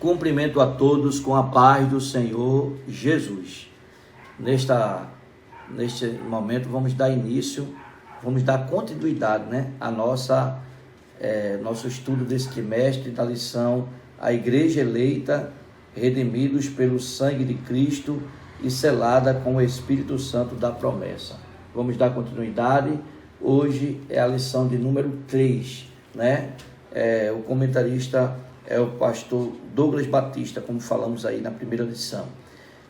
Cumprimento a todos com a paz do Senhor Jesus. Neste momento vamos dar continuidade, a nosso estudo desse trimestre da lição A Igreja Eleita, redimidos pelo sangue de Cristo e selada com o Espírito Santo da promessa. Vamos dar continuidade. Hoje é a lição de número 3, o comentarista é o pastor Douglas Batista, como falamos aí na primeira lição.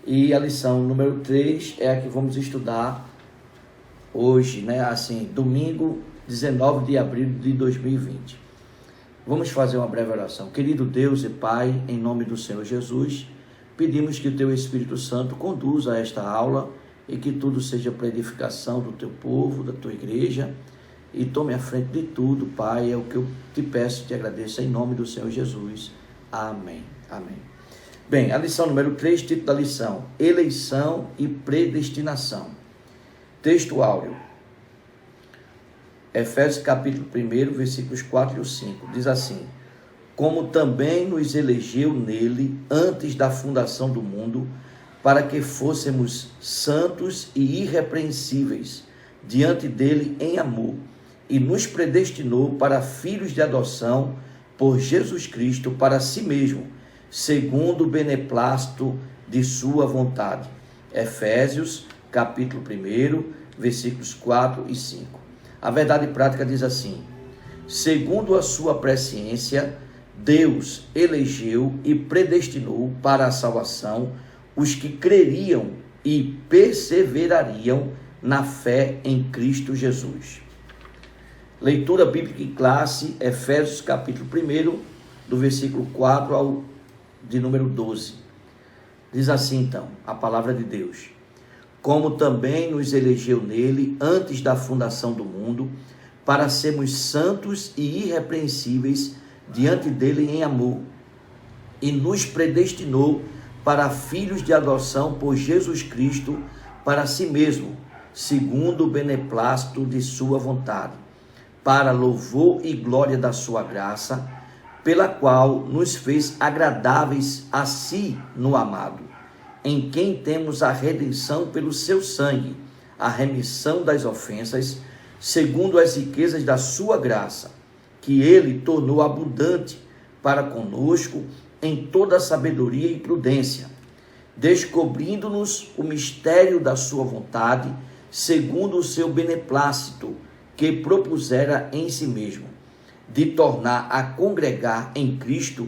E a lição número 3 é a que vamos estudar hoje, domingo 19 de abril de 2020. Vamos fazer uma breve oração. Querido Deus e Pai, em nome do Senhor Jesus, pedimos que o Teu Espírito Santo conduza esta aula e que tudo seja para edificação do Teu povo, da Tua igreja, e tome a frente de tudo, Pai, é o que eu te peço e te agradeço em nome do Senhor Jesus. Amém. Amém. Bem, a lição número 3, título da lição, Eleição e Predestinação. Texto áureo. Efésios capítulo 1, versículos 4 e 5, diz assim: como também nos elegeu nele antes da fundação do mundo, para que fôssemos santos e irrepreensíveis diante dele em amor, e nos predestinou para filhos de adoção por Jesus Cristo para si mesmo, segundo o beneplácito de sua vontade. Efésios capítulo 1, versículos 4 e 5. A verdade prática diz assim: segundo a sua presciência, Deus elegeu e predestinou para a salvação os que creriam e perseverariam na fé em Cristo Jesus. Leitura bíblica em classe, Efésios capítulo 1, do versículo 4 ao de número 12. Diz assim então, a palavra de Deus: como também nos elegeu nele antes da fundação do mundo, para sermos santos e irrepreensíveis diante dele em amor, e nos predestinou para filhos de adoção por Jesus Cristo para si mesmo, segundo o beneplácito de sua vontade, para louvor e glória da sua graça, pela qual nos fez agradáveis a si no amado, em quem temos a redenção pelo seu sangue, a remissão das ofensas, segundo as riquezas da sua graça, que ele tornou abundante para conosco em toda sabedoria e prudência, descobrindo-nos o mistério da sua vontade, segundo o seu beneplácito, que propusera em si mesmo, de tornar a congregar em Cristo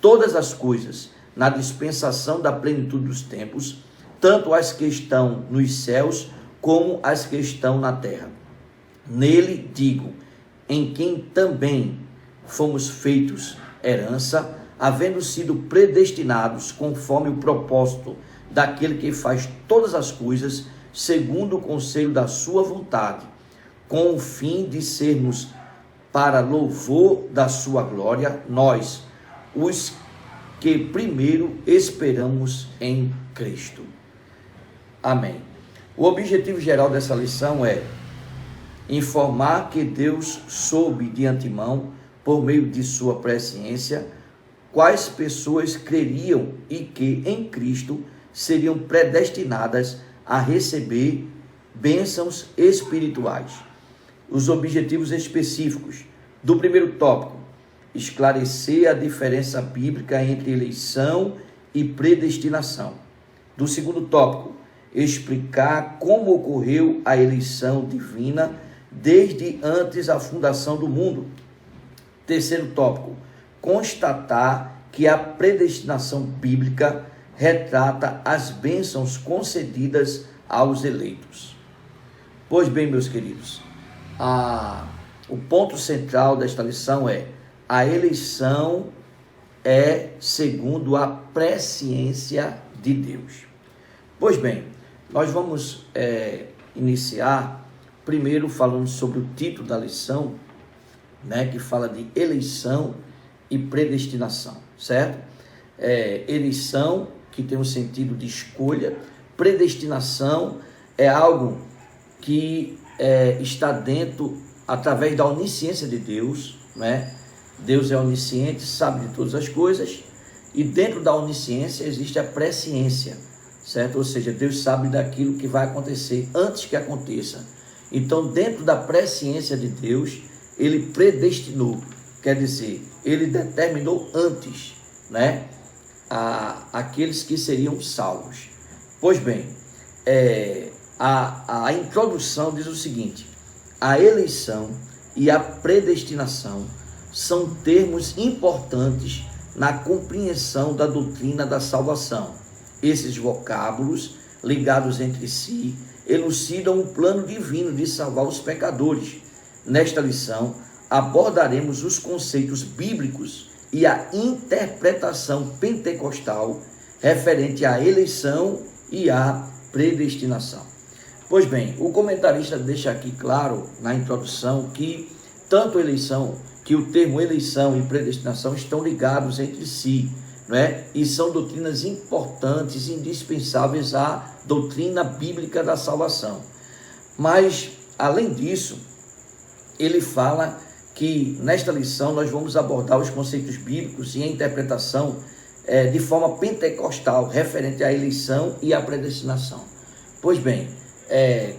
todas as coisas, na dispensação da plenitude dos tempos, tanto as que estão nos céus, como as que estão na terra. Nele, digo, em quem também fomos feitos herança, havendo sido predestinados conforme o propósito daquele que faz todas as coisas, segundo o conselho da sua vontade, com o fim de sermos para louvor da sua glória, nós, os que primeiro esperamos em Cristo. Amém. O objetivo geral dessa lição é informar que Deus soube de antemão, por meio de sua presciência, quais pessoas creriam e que em Cristo seriam predestinadas a receber bênçãos espirituais. Os objetivos específicos do primeiro tópico: esclarecer a diferença bíblica entre eleição e predestinação. Do segundo tópico, explicar como ocorreu a eleição divina desde antes da fundação do mundo. Terceiro tópico, constatar que a predestinação bíblica retrata as bênçãos concedidas aos eleitos. Pois bem, meus queridos, o ponto central desta lição é: a eleição é segundo a presciência de Deus. Pois bem, nós vamos iniciar primeiro falando sobre o título da lição, que fala de eleição e predestinação, certo? Eleição, que tem um sentido de escolha. Predestinação é algo que está dentro, através da onisciência de Deus, Deus é onisciente, sabe de todas as coisas, E dentro da onisciência existe a presciência, certo? Ou seja, Deus sabe daquilo que vai acontecer antes que aconteça. Então, dentro da presciência de Deus, ele predestinou, quer dizer, ele determinou antes, né, aqueles que seriam salvos. Pois bem, a introdução diz o seguinte: a eleição e a predestinação são termos importantes na compreensão da doutrina da salvação. Esses vocábulos, ligados entre si, elucidam o plano divino de salvar os pecadores. Nesta lição, abordaremos os conceitos bíblicos e a interpretação pentecostal referente à eleição e à predestinação. Pois bem, o comentarista deixa aqui claro na introdução que que o termo eleição e predestinação estão ligados entre si, não é? E são doutrinas importantes, indispensáveis à doutrina bíblica da salvação. Mas, além disso, ele fala que nesta lição nós vamos abordar os conceitos bíblicos e a interpretação de forma pentecostal, referente à eleição e à predestinação. Pois bem,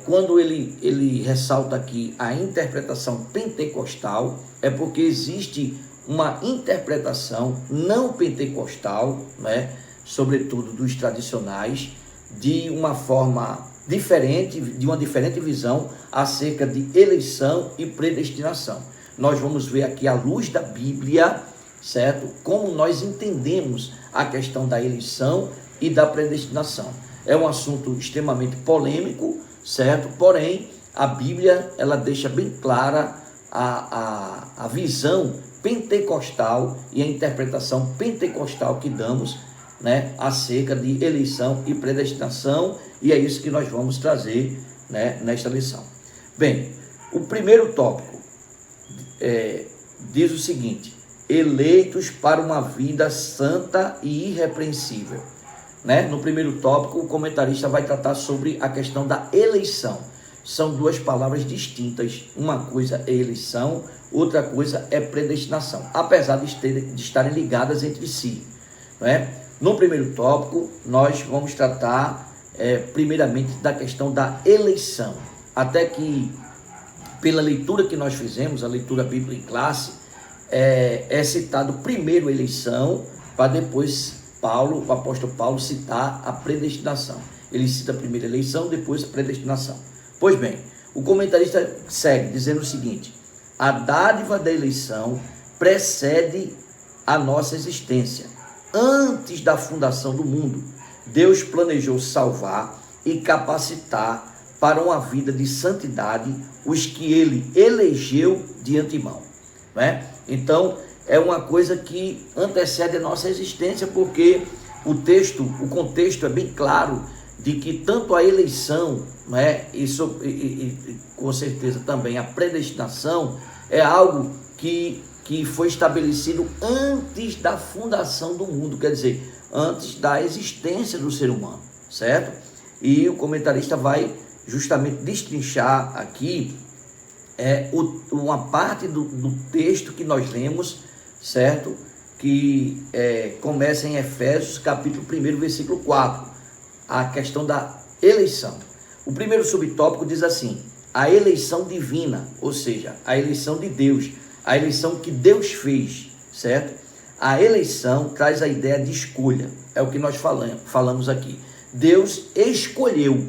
quando ele ressalta aqui a interpretação pentecostal, é porque existe uma interpretação não pentecostal, né, sobretudo dos tradicionais, de uma forma diferente, de uma diferente visão acerca de eleição e predestinação. Nós vamos ver aqui, à luz da Bíblia, certo? Como nós entendemos a questão da eleição e da predestinação. É um assunto extremamente polêmico, certo? Porém, a Bíblia, ela deixa bem clara a visão pentecostal e a interpretação pentecostal que damos, né, acerca de eleição e predestinação, e é isso que nós vamos trazer, né, nesta lição. Bem, o primeiro tópico diz o seguinte: eleitos para uma vida santa e irrepreensível. Né? No primeiro tópico, o comentarista vai tratar sobre a questão da eleição. São duas palavras distintas. Uma coisa é eleição, outra coisa é predestinação, apesar de estarem ligadas entre si. Né? No primeiro tópico, nós vamos tratar primeiramente da questão da eleição. Até que, pela leitura que nós fizemos, a leitura bíblica em classe, é citado primeiro a eleição, para depois o apóstolo Paulo citar a predestinação. Ele cita a primeira eleição, depois a predestinação. Pois bem, o comentarista segue dizendo o seguinte: a dádiva da eleição precede a nossa existência. Antes da fundação do mundo, Deus planejou salvar e capacitar para uma vida de santidade os que ele elegeu de antemão. Né? Então, é uma coisa que antecede a nossa existência, porque o contexto é bem claro de que tanto a eleição, né, e com certeza também a predestinação, é algo que foi estabelecido antes da fundação do mundo, quer dizer, antes da existência do ser humano, certo? E o comentarista vai justamente destrinchar aqui uma parte do texto que nós lemos, certo? Que começa em Efésios, capítulo 1, versículo 4, a questão da eleição. O primeiro subtópico diz assim: a eleição divina, ou seja, a eleição de Deus, a eleição que Deus fez, certo? A eleição traz a ideia de escolha, é o que nós falamos aqui. Deus escolheu,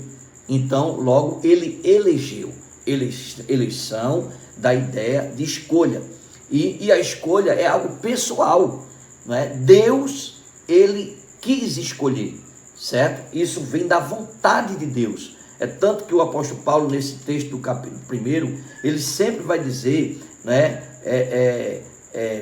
então logo ele elegeu. Eleição da ideia de escolha. E a escolha é algo pessoal, não é? Deus, ele quis escolher, certo? Isso vem da vontade de Deus. É tanto que o apóstolo Paulo, nesse texto do capítulo 1, ele sempre vai dizer, né,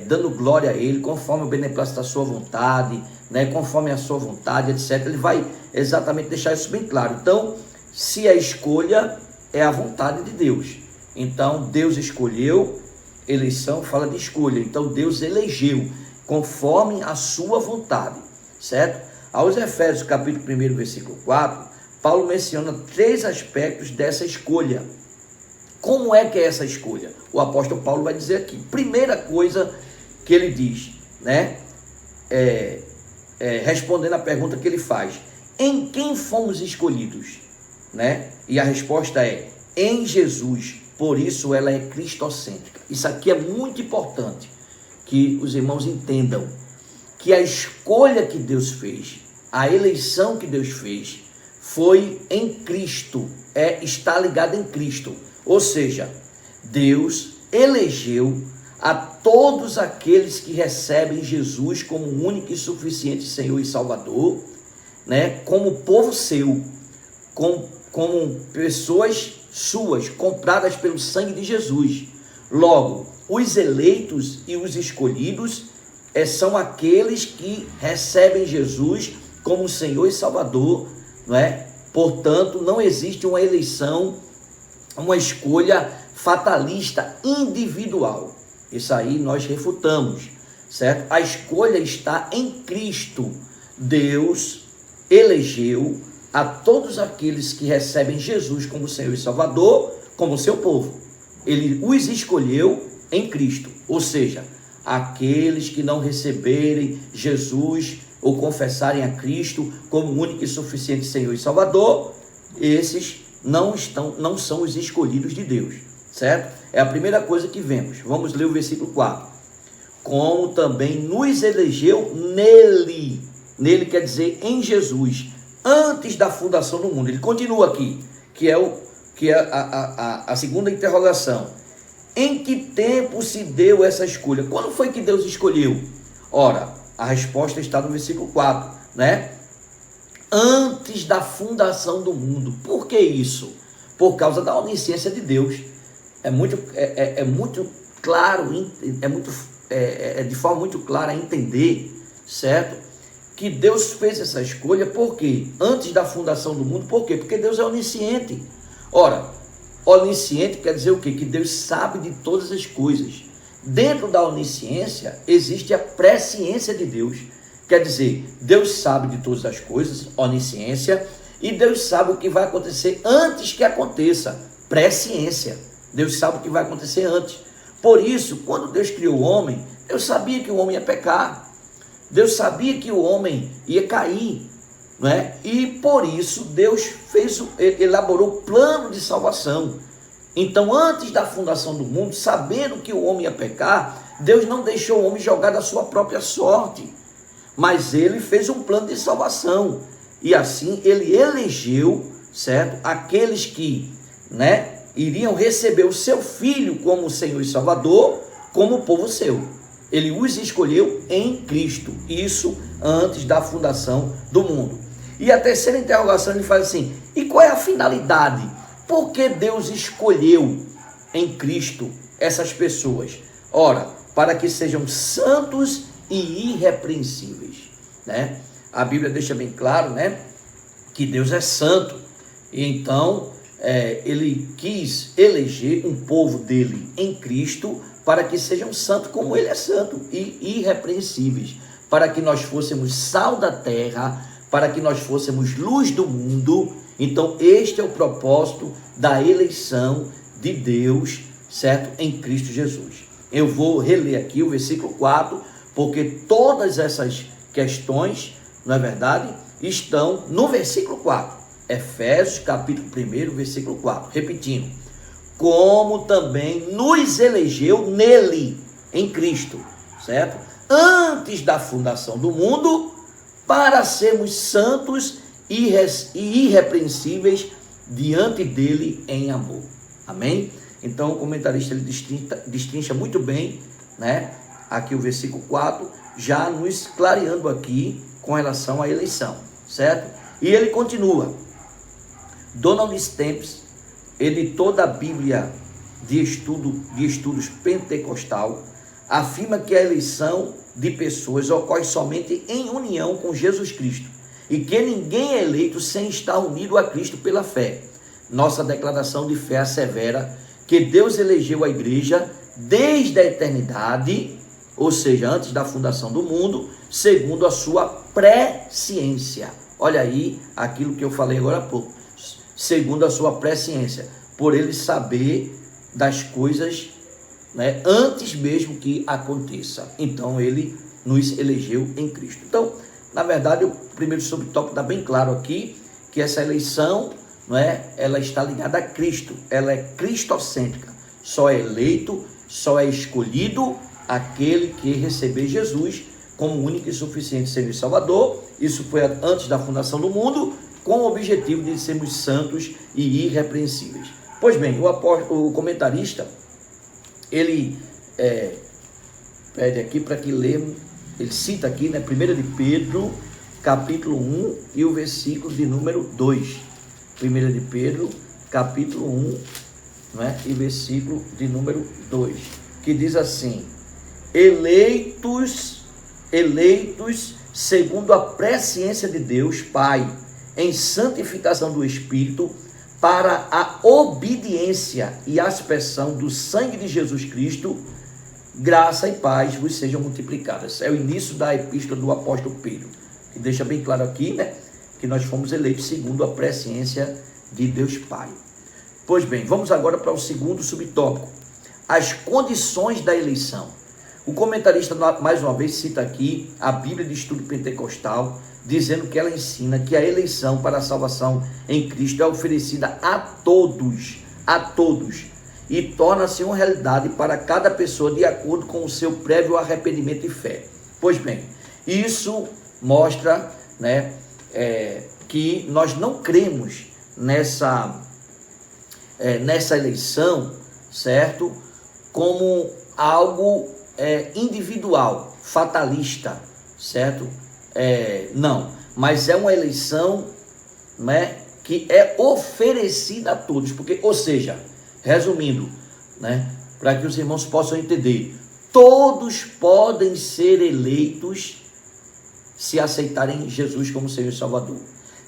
dando glória a ele, conforme o beneplácito da sua vontade, né, conforme a sua vontade, etc. Ele vai exatamente deixar isso bem claro. Então, se a escolha é a vontade de Deus, então Deus escolheu. Eleição fala de escolha, então Deus elegeu conforme a sua vontade, certo? Aos Efésios capítulo 1, versículo 4, Paulo menciona 3 aspectos dessa escolha. Como é que é essa escolha? O apóstolo Paulo vai dizer aqui. Primeira coisa que ele diz, né? respondendo a pergunta que ele faz: em quem fomos escolhidos? Né? E a resposta é: em Jesus. Por isso ela é cristocêntrica. Isso aqui é muito importante que os irmãos entendam, que a escolha que Deus fez, a eleição que Deus fez, foi em Cristo, está ligada em Cristo. Ou seja, Deus elegeu a todos aqueles que recebem Jesus como único e suficiente Senhor e Salvador, né? Como povo seu, como pessoas suas, compradas pelo sangue de Jesus. Logo, os eleitos e os escolhidos são aqueles que recebem Jesus como Senhor e Salvador, não é? Portanto, não existe uma eleição, uma escolha fatalista individual. Isso aí nós refutamos, certo? A escolha está em Cristo. Deus elegeu a todos aqueles que recebem Jesus como Senhor e Salvador, como seu povo. Ele os escolheu em Cristo, ou seja, aqueles que não receberem Jesus ou confessarem a Cristo como único e suficiente Senhor e Salvador, esses não são os escolhidos de Deus, certo? É a primeira coisa que vemos. Vamos ler o versículo 4. Como também nos elegeu nele. Nele quer dizer em Jesus, antes da fundação do mundo. Ele continua aqui, que é a segunda interrogação. Em que tempo se deu essa escolha? Quando foi que Deus escolheu? Ora, a resposta está no versículo 4, né? Antes da fundação do mundo. Por que isso? Por causa da onisciência de Deus. É muito claro, de forma muito clara entender, certo? Que Deus fez essa escolha, por quê? Antes da fundação do mundo, por quê? Porque Deus é onisciente. Ora, onisciente quer dizer o quê? Que Deus sabe de todas as coisas. Dentro da onisciência existe a presciência de Deus. Quer dizer, Deus sabe de todas as coisas, onisciência, e Deus sabe o que vai acontecer antes que aconteça, presciência. Deus sabe o que vai acontecer antes. Por isso, quando Deus criou o homem, Deus sabia que o homem ia pecar. Deus sabia que o homem ia cair, não é? E por isso Deus elaborou o plano de salvação. Então, antes da fundação do mundo, sabendo que o homem ia pecar, Deus não deixou o homem jogar da sua própria sorte, mas ele fez um plano de salvação. E assim ele elegeu, certo? Aqueles que, né, iriam receber o seu filho como Senhor e Salvador, como povo seu. Ele os escolheu em Cristo, isso antes da fundação do mundo. E a terceira interrogação ele faz assim: e qual é a finalidade? Por que Deus escolheu em Cristo essas pessoas? Ora, para que sejam santos e irrepreensíveis, né? A Bíblia deixa bem claro, né, que Deus é santo. E então ele quis eleger um povo dele em Cristo para que sejam santos como ele é santo e irrepreensíveis, para que nós fôssemos sal da terra, para que nós fôssemos luz do mundo. Então este é o propósito da eleição de Deus, certo? Em Cristo Jesus. Eu vou reler aqui o versículo 4, porque todas essas questões, não é verdade, estão no versículo 4. Efésios capítulo 1, versículo 4. Repetindo: como também nos elegeu nele, em Cristo, certo? Antes da fundação do mundo, para sermos santos e irrepreensíveis diante dele em amor. Amém? Então o comentarista ele destrincha muito bem, né, aqui o versículo 4, já nos clareando aqui com relação à eleição, certo? E ele continua: Donald Stamps, editor a Bíblia de estudos pentecostal, afirma que a eleição de pessoas ocorre somente em união com Jesus Cristo e que ninguém é eleito sem estar unido a Cristo pela fé. Nossa declaração de fé assevera que Deus elegeu a igreja desde a eternidade, ou seja, antes da fundação do mundo, segundo a sua presciência. Olha aí aquilo que eu falei agora há pouco. Segundo a sua presciência, por ele saber das coisas, né, antes mesmo que aconteça. Então ele nos elegeu em Cristo. Então Na verdade, o primeiro subtópico está bem claro aqui, que essa eleição, não é, ela está ligada a Cristo, ela é cristocêntrica. Só é eleito, só é escolhido aquele que receber Jesus como único e suficiente Senhor e Salvador. Isso foi antes da fundação do mundo, com o objetivo de sermos santos e irrepreensíveis. Pois bem, o comentarista, ele pede aqui para que lemos, ele cita aqui, né, 1 de Pedro, capítulo 1 e o versículo de número 2. 1 de Pedro, capítulo 1, né, e versículo de número 2, que diz assim: eleitos segundo a presciência de Deus Pai, em santificação do Espírito, para a obediência e aspersão do sangue de Jesus Cristo, graça e paz vos sejam multiplicadas. É o início da epístola do apóstolo Pedro, que deixa bem claro aqui, né, que nós fomos eleitos segundo a presciência de Deus Pai. Pois bem, vamos agora para o segundo subtópico, as condições da eleição. O comentarista, mais uma vez, cita aqui a Bíblia de Estudo Pentecostal, dizendo que ela ensina que a eleição para a salvação em Cristo é oferecida a todos, e torna-se uma realidade para cada pessoa de acordo com o seu prévio arrependimento e fé. Pois bem, isso mostra, né, que nós não cremos nessa eleição, certo? Como algo individual, fatalista, certo? Não, mas é uma eleição, né, que é oferecida a todos, porque, ou seja, resumindo, né, para que os irmãos possam entender, todos podem ser eleitos se aceitarem Jesus como Senhor e Salvador.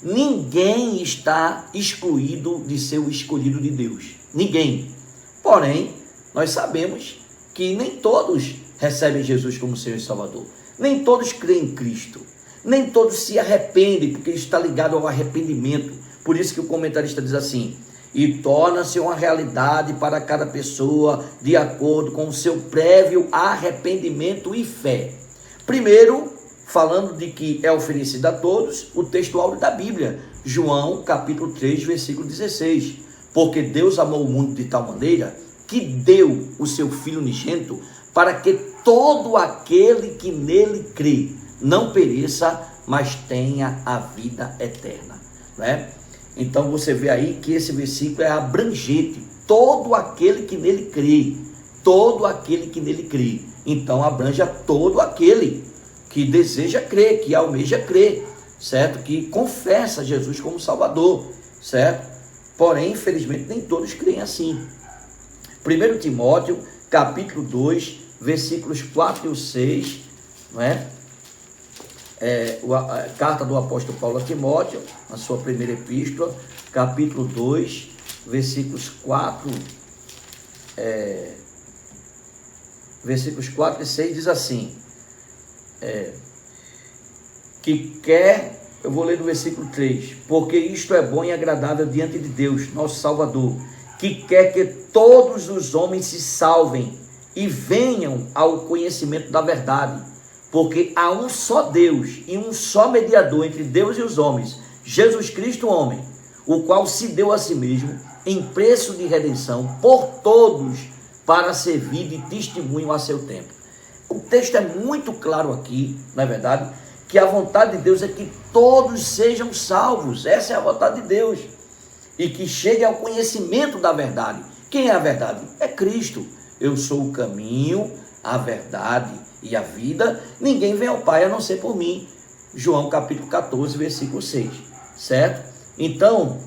Ninguém está excluído de ser o escolhido de Deus. Ninguém. Porém, nós sabemos que nem todos recebem Jesus como Senhor e Salvador. Nem todos creem em Cristo. Nem todos se arrependem, porque isso está ligado ao arrependimento. Por isso que o comentarista diz assim: e torna-se uma realidade para cada pessoa de acordo com o seu prévio arrependimento e fé. Primeiro, falando de que é oferecido a todos, o texto áureo da Bíblia, João capítulo 3, versículo 16. Porque Deus amou o mundo de tal maneira que deu o seu Filho unigênito, para que todo aquele que nele crê não pereça, mas tenha a vida eterna, né? Então você vê aí que esse versículo é abrangente, todo aquele que nele crê, todo aquele que nele crê. Então abrange a todo aquele que deseja crer, que almeja crer, certo? Que confessa Jesus como Salvador, certo? Porém, infelizmente, nem todos creem assim. 1 Timóteo, capítulo 2, versículos 4 e 6, não é? A carta do apóstolo Paulo a Timóteo, na sua primeira epístola, capítulo 2, versículos 4 e 6, diz assim, eu vou ler no versículo 3, porque isto é bom e agradável diante de Deus, nosso Salvador, que quer que todos os homens se salvem e venham ao conhecimento da verdade, porque há um só Deus e um só mediador entre Deus e os homens, Jesus Cristo homem, o qual se deu a si mesmo em preço de redenção por todos, para servir de testemunho a seu tempo. O texto é muito claro aqui, não é verdade? Que a vontade de Deus é que todos sejam salvos. Essa é a vontade de Deus. E que chegue ao conhecimento da verdade. Quem é a verdade? É Cristo. Eu sou o caminho, a verdade e a vida. Ninguém vem ao Pai a não ser por mim. João capítulo 14, versículo 6. Certo? Então,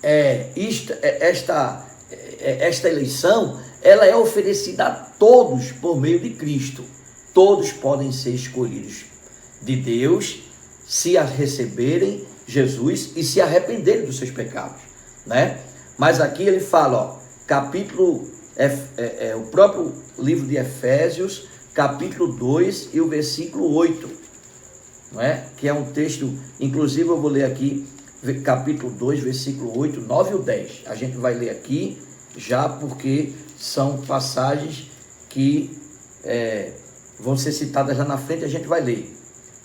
esta eleição, ela é oferecida a todos por meio de Cristo. Todos podem ser escolhidos de Deus se a receberem Jesus e se arrependerem dos seus pecados, né? Mas aqui ele fala, o próprio livro de Efésios, capítulo 2 e o versículo 8, não é? Que é um texto, inclusive eu vou ler aqui, capítulo 2, versículo 8, 9 e 10. A gente vai ler aqui já porque são passagens que vão ser citadas lá na frente, a gente vai ler.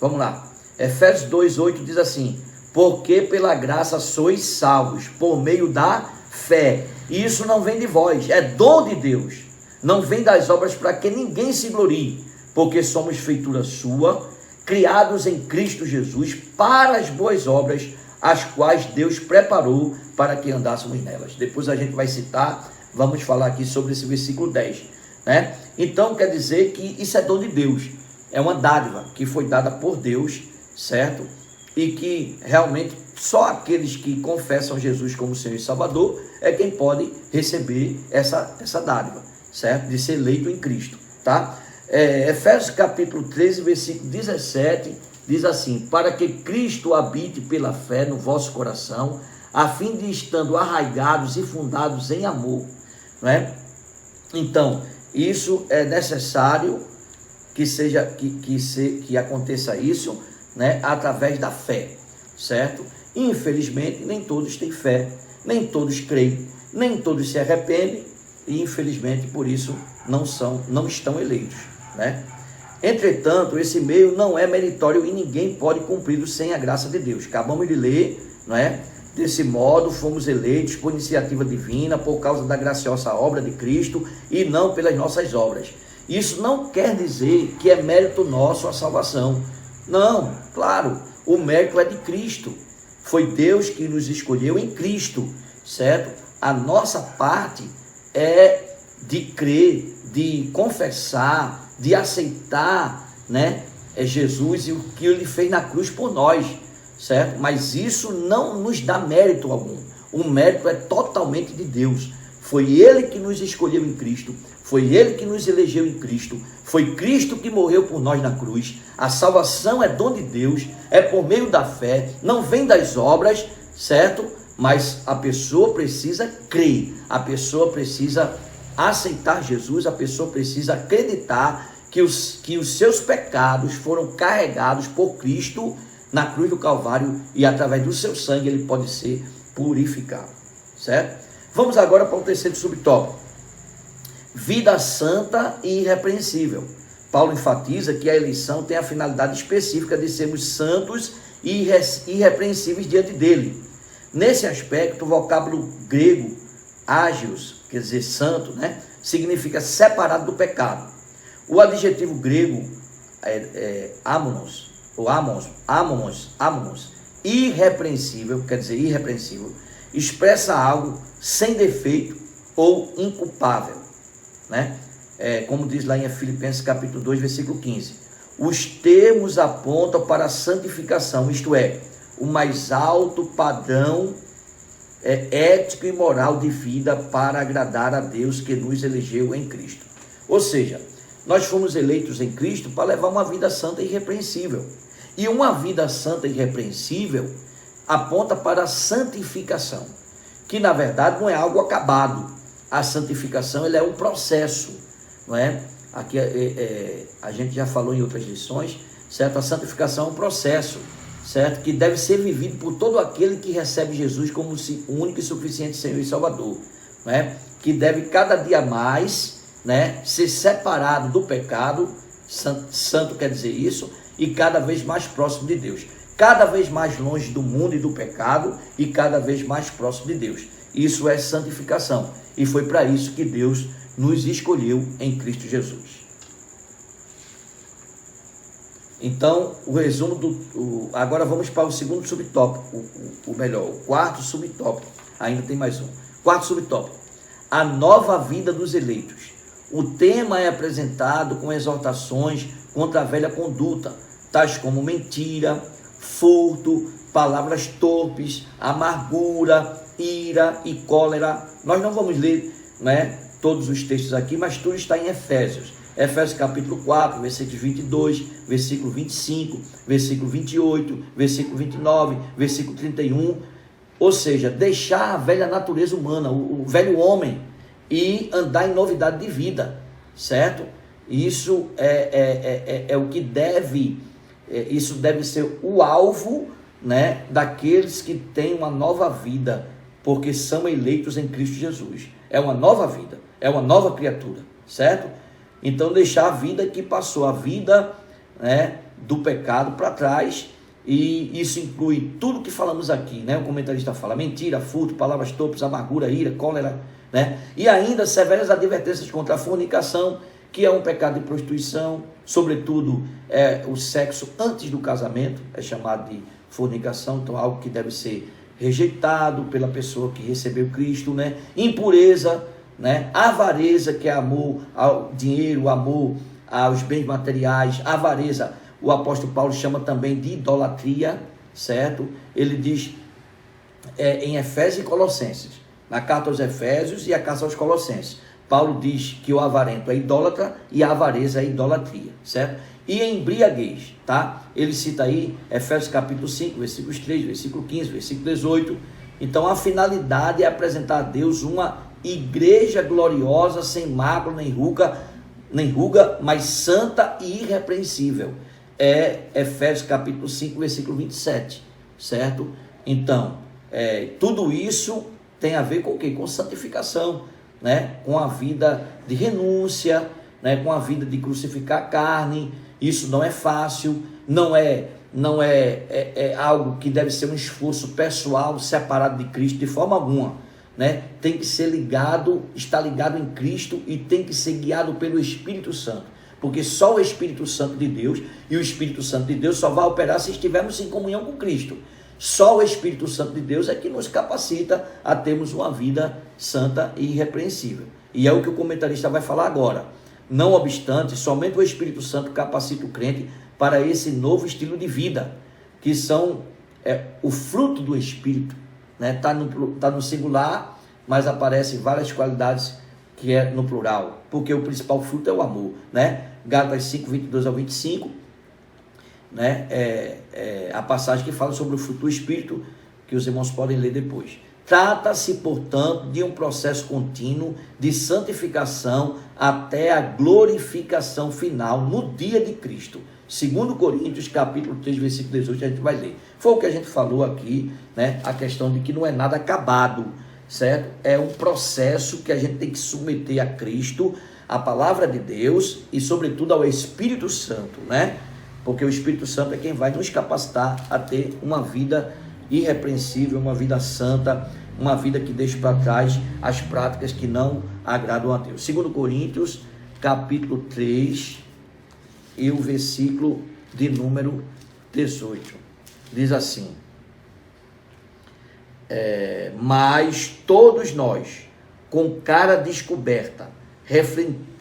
Vamos lá. Efésios 2:8 diz assim: porque pela graça sois salvos, por meio da fé. E isso não vem de vós, é dom de Deus. Não vem das obras para que ninguém se glorie, porque somos feitura sua, criados em Cristo Jesus para as boas obras, as quais Deus preparou para que andássemos nelas. Depois a gente vai citar, vamos falar aqui sobre esse versículo 10, né? Então quer dizer que isso é dom de Deus, é uma dádiva que foi dada por Deus, certo? E que realmente só aqueles que confessam Jesus como Senhor e Salvador é quem pode receber essa dádiva, certo? De ser eleito em Cristo, tá? Efésios capítulo 13, versículo 17, diz assim: para que Cristo habite pela fé no vosso coração, a fim de estando arraigados e fundados em amor, não é? Então, isso é necessário que aconteça isso, né, através da fé, certo? Infelizmente, nem todos têm fé, nem todos creem, nem todos se arrependem, e infelizmente por isso não estão eleitos, né? Entretanto, esse meio não é meritório e ninguém pode cumpri-lo sem a graça de Deus. Acabamos de ler, não é? Desse modo, fomos eleitos por iniciativa divina, por causa da graciosa obra de Cristo e não pelas nossas obras. Isso não quer dizer que é mérito nosso a salvação. Não, claro, o mérito é de Cristo. Foi Deus que nos escolheu em Cristo, certo? A nossa parte é de crer, de confessar, de aceitar, né, Jesus e o que ele fez na cruz por nós, certo? Mas isso não nos dá mérito algum. O mérito é totalmente de Deus. Foi ele que nos escolheu em Cristo, foi ele que nos elegeu em Cristo, foi Cristo que morreu por nós na cruz. A salvação é dom de Deus, é por meio da fé, não vem das obras, certo? Mas a pessoa precisa crer, a pessoa precisa aceitar Jesus, a pessoa precisa acreditar que os seus pecados foram carregados por Cristo na cruz do Calvário e através do seu sangue ele pode ser purificado, certo? Vamos agora para o terceiro subtópico: vida santa e irrepreensível. Paulo enfatiza que a eleição tem a finalidade específica de sermos santos e irrepreensíveis diante dele. Nesse aspecto, o vocábulo grego ágios, quer dizer santo, né, significa separado do pecado. O adjetivo grego amonos, irrepreensível, quer dizer irrepreensível, expressa algo sem defeito ou inculpável, né? Como diz lá em Filipenses capítulo 2, versículo 15. Os termos apontam para a santificação, isto é, o mais alto padrão ético e moral de vida para agradar a Deus que nos elegeu em Cristo. Ou seja, nós fomos eleitos em Cristo para levar uma vida santa e irrepreensível. E uma vida santa e irrepreensível aponta para a santificação, que na verdade não é algo acabado. A santificação ela é um processo, não é? Aqui a gente já falou em outras lições, certo? A santificação é um processo, certo? Que deve ser vivido por todo aquele que recebe Jesus como o único e suficiente Senhor e Salvador, né? Que deve cada dia mais, né, ser separado do pecado, santo quer dizer isso, e cada vez mais próximo de Deus, cada vez mais longe do mundo e do pecado e cada vez mais próximo de Deus. Isso é santificação, e foi para isso que Deus nos escolheu em Cristo Jesus. Então, o resumo agora vamos para o segundo subtópico, o quarto subtópico, ainda tem mais um. Quarto subtópico: a nova vida dos eleitos. O tema é apresentado com exortações contra a velha conduta, tais como mentira, furto, palavras torpes, amargura, ira e cólera. Nós não vamos ler, né, todos os textos aqui, mas tudo está em Efésios. Efésios capítulo 4, versículos 22, versículo 25, versículo 28, versículo 29, versículo 31. Ou seja, deixar a velha natureza humana, o velho homem, e andar em novidade de vida, certo? Isso é o que isso deve ser o alvo, né, daqueles que têm uma nova vida, porque são eleitos em Cristo Jesus. É uma nova vida, é uma nova criatura, certo? Então deixar a vida que passou, a vida, né, do pecado para trás e isso inclui tudo que falamos aqui, né? O comentarista fala: mentira, furto, palavras torpes, amargura, ira, cólera, né? E ainda severas advertências contra a fornicação, que é um pecado de prostituição, sobretudo o sexo antes do casamento, é chamado de fornicação, então algo que deve ser rejeitado pela pessoa que recebeu Cristo, né? Impureza, né? Avareza, que é amor ao dinheiro, amor aos bens materiais, avareza, o apóstolo Paulo chama também de idolatria, certo? Ele diz em Efésios e Colossenses, na carta aos Efésios e a carta aos Colossenses, Paulo diz que o avarento é idólatra e a avareza é idolatria, certo? E embriaguez, tá? Ele cita aí Efésios capítulo 5, versículos 3, versículo 15, versículo 18. Então a finalidade é apresentar a Deus uma igreja gloriosa, sem mácula, nem ruga, mas santa e irrepreensível. É Efésios capítulo 5, versículo 27, certo? Então, tudo isso tem a ver com o quê? Com santificação, né? Com a vida de renúncia, né? Com a vida de crucificar a carne. Isso não é fácil, não é algo que deve ser um esforço pessoal separado de Cristo de forma alguma, né? Tem que ser ligado, está ligado em Cristo e tem que ser guiado pelo Espírito Santo, porque só o Espírito Santo de Deus, e o Espírito Santo de Deus só vai operar se estivermos em comunhão com Cristo. Só o Espírito Santo de Deus é que nos capacita a termos uma vida santa e irrepreensível. E é o que o comentarista vai falar agora. Não obstante, somente o Espírito Santo capacita o crente para esse novo estilo de vida, que são o fruto do Espírito, né? Tá no singular, mas aparecem várias qualidades que é no plural, porque o principal fruto é o amor, né? Gálatas 5, 22 ao 25, né? A passagem que fala sobre o fruto do Espírito, que os irmãos podem ler depois. Trata-se, portanto, de um processo contínuo de santificação até a glorificação final no dia de Cristo. 2 Coríntios, capítulo 3, versículo 18, a gente vai ler. Foi o que a gente falou aqui, né? A questão de que não é nada acabado, certo? É um processo que a gente tem que submeter a Cristo, a palavra de Deus e, sobretudo, ao Espírito Santo, né? Porque o Espírito Santo é quem vai nos capacitar a ter uma vida irrepreensível, uma vida santa, uma vida que deixe para trás as práticas que não agradam a Deus. 2 Coríntios, capítulo 3, e o versículo de número 18. Diz assim: mas todos nós, com cara descoberta,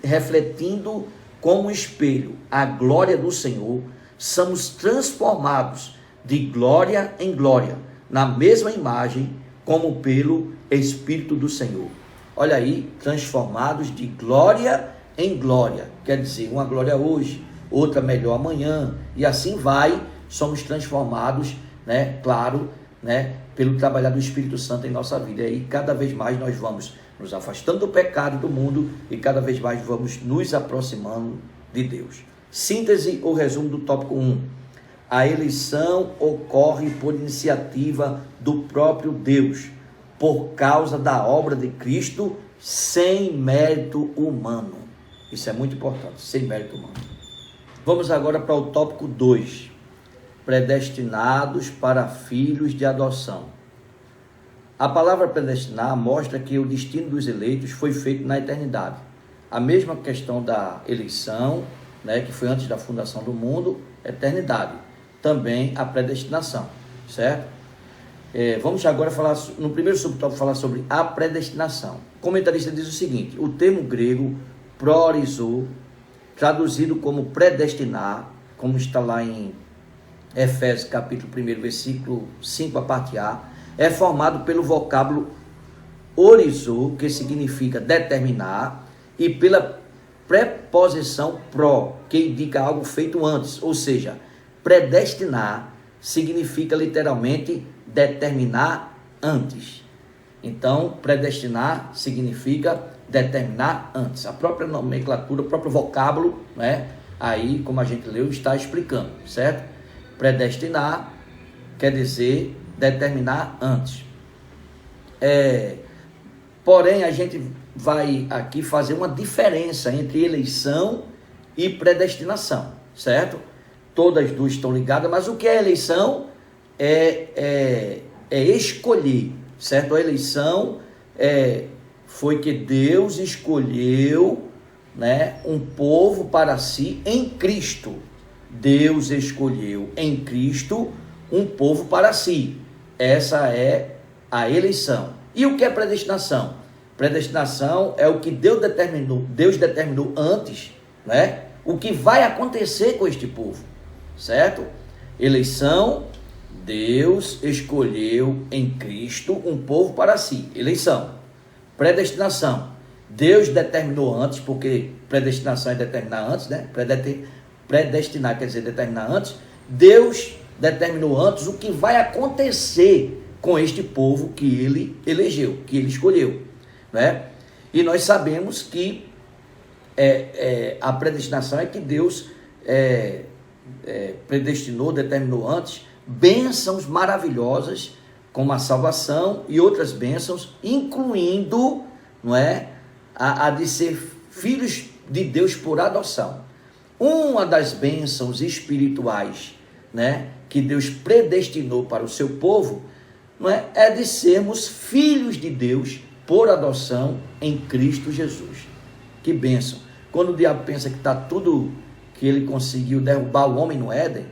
refletindo como espelho a glória do Senhor, somos transformados de glória em glória, na mesma imagem, como pelo Espírito do Senhor. Olha aí, transformados de glória em glória, quer dizer, uma glória hoje, outra melhor amanhã, e assim vai, somos transformados, né, claro, né, pelo trabalhar do Espírito Santo em nossa vida. E aí, cada vez mais nós vamos nos afastando do pecado e do mundo, e cada vez mais vamos nos aproximando de Deus. Síntese ou resumo do tópico 1. A eleição ocorre por iniciativa do próprio Deus, por causa da obra de Cristo, sem mérito humano. Isso é muito importante, sem mérito humano. Vamos agora para o tópico 2. Predestinados para filhos de adoção. A palavra predestinar mostra que o destino dos eleitos foi feito na eternidade. A mesma questão da eleição, né, que foi antes da fundação do mundo, eternidade. Também a predestinação, certo? Vamos agora falar, no primeiro subtópico, falar sobre a predestinação. O comentarista diz o seguinte: o termo grego proorizo, traduzido como predestinar, como está lá em Efésios capítulo 1, versículo 5, a parte A, é formado pelo vocábulo orizo, que significa determinar, e pela preposição pro, que indica algo feito antes, ou seja, predestinar significa literalmente determinar antes. Então, predestinar significa determinar antes. A própria nomenclatura, o próprio vocábulo, né? Aí, como a gente leu, está explicando, certo? Predestinar quer dizer determinar antes. Porém, a gente vai aqui fazer uma diferença entre eleição e predestinação, certo? todas duas estão ligadas, mas o que é eleição é escolher, certo? A eleição foi que Deus escolheu, né, um povo para si em Cristo. Deus escolheu em Cristo um povo para si. Essa é a eleição. E o que é predestinação? Predestinação é o que Deus determinou antes, né? O que vai acontecer com este povo, certo? Eleição, Deus escolheu em Cristo um povo para si. Eleição. Predestinação, Deus determinou antes, porque predestinação é determinar antes, né? Predestinar quer dizer determinar antes. Deus determinou antes o que vai acontecer com este povo que ele elegeu, que ele escolheu, né? E nós sabemos que a predestinação é que Deus predestinou, determinou antes bênçãos maravilhosas, como a salvação e outras bênçãos, incluindo, não é, a de ser filhos de Deus por adoção. Uma das bênçãos espirituais, né, que Deus predestinou para o seu povo, não é de sermos filhos de Deus por adoção em Cristo Jesus. Que bênção! Quando o diabo pensa que está tudo, que ele conseguiu derrubar o homem no Éden,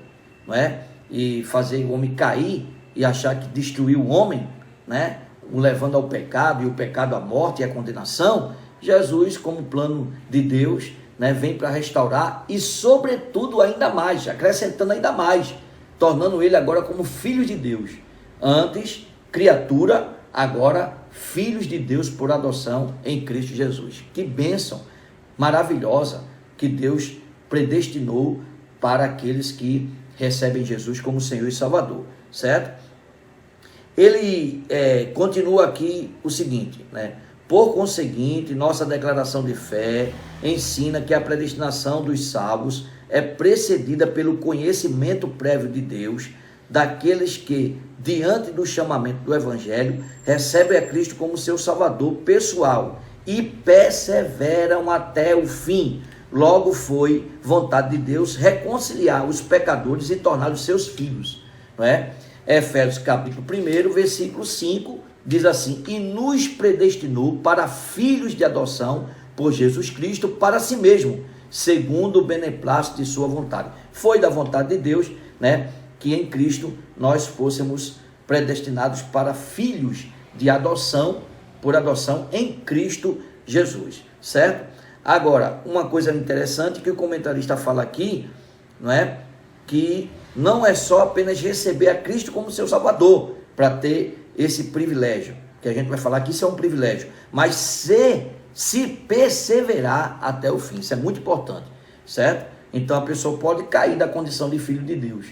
não é? E fazer o homem cair e achar que destruiu o homem, né? O levando ao pecado, e o pecado à morte e à condenação, Jesus, como plano de Deus, né, vem para restaurar e, sobretudo, ainda mais, acrescentando ainda mais, tornando ele agora como filho de Deus. Antes, criatura, agora filhos de Deus por adoção em Cristo Jesus. Que bênção maravilhosa que Deus predestinou para aqueles que recebem Jesus como Senhor e Salvador, certo? Ele continua aqui o seguinte, né? Por conseguinte, nossa declaração de fé ensina que a predestinação dos salvos é precedida pelo conhecimento prévio de Deus daqueles que, diante do chamamento do Evangelho, recebem a Cristo como seu Salvador pessoal e perseveram até o fim. Logo foi vontade de Deus reconciliar os pecadores e torná-los seus filhos, não é? Efésios capítulo 1, versículo 5, diz assim: e nos predestinou para filhos de adoção por Jesus Cristo para si mesmo, segundo o beneplácito de sua vontade. Foi da vontade de Deus, né, que em Cristo nós fôssemos predestinados para filhos de adoção, por adoção em Cristo Jesus, certo? Agora, uma coisa interessante que o comentarista fala aqui, não é? Que não é só apenas receber a Cristo como seu Salvador, para ter esse privilégio, que a gente vai falar que isso é um privilégio, mas se perseverar até o fim, isso é muito importante, certo? Então a pessoa pode cair da condição de filho de Deus,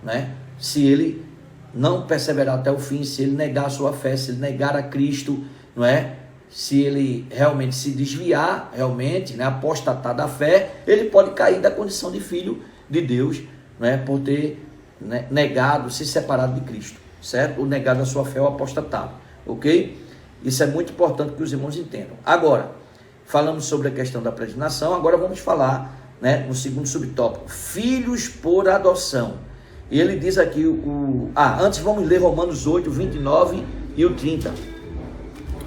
né? Se ele não perseverar até o fim, se ele negar a sua fé, se ele negar a Cristo, não é? Se ele realmente se desviar, realmente, né, apostatar da fé, ele pode cair da condição de filho de Deus, né, por ter, né, negado, se separado de Cristo, certo? O negado a sua fé é o apostatado, ok? Isso é muito importante que os irmãos entendam. Agora, falamos sobre a questão da predestinação, agora vamos falar, né, no segundo subtópico, filhos por adoção. E ele diz aqui, antes vamos ler Romanos 8, 29 e o 30,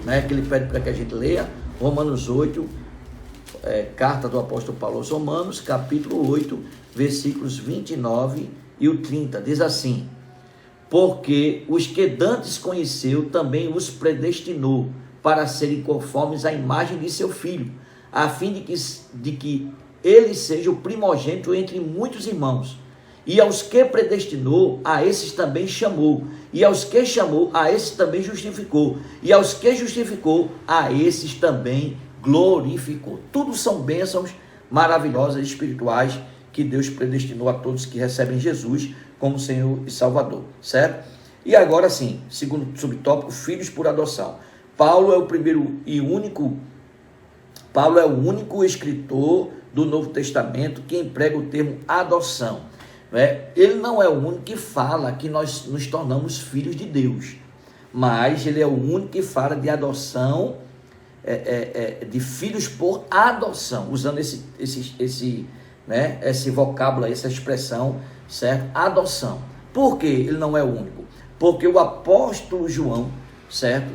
né, que ele pede para que a gente leia, Romanos 8, carta do apóstolo Paulo aos Romanos, capítulo 8, versículos 29 e o 30, diz assim: porque os que dantes conheceu, também os predestinou para serem conformes à imagem de seu Filho, a fim de que ele seja o primogênito entre muitos irmãos. E aos que predestinou, a esses também chamou. E aos que chamou, a esses também justificou. E aos que justificou, a esses também glorificou. Tudo são bênçãos maravilhosas espirituais que Deus predestinou a todos que recebem Jesus como Senhor e Salvador, certo? E agora sim, segundo subtópico, filhos por adoção. Paulo é o único escritor do Novo Testamento que emprega o termo adoção. Ele não é o único que fala que nós nos tornamos filhos de Deus, mas ele é o único que fala de adoção, de filhos por adoção, usando esse né, esse vocábulo, essa expressão, certo? Adoção. Por que ele não é o único? Porque o apóstolo João, certo?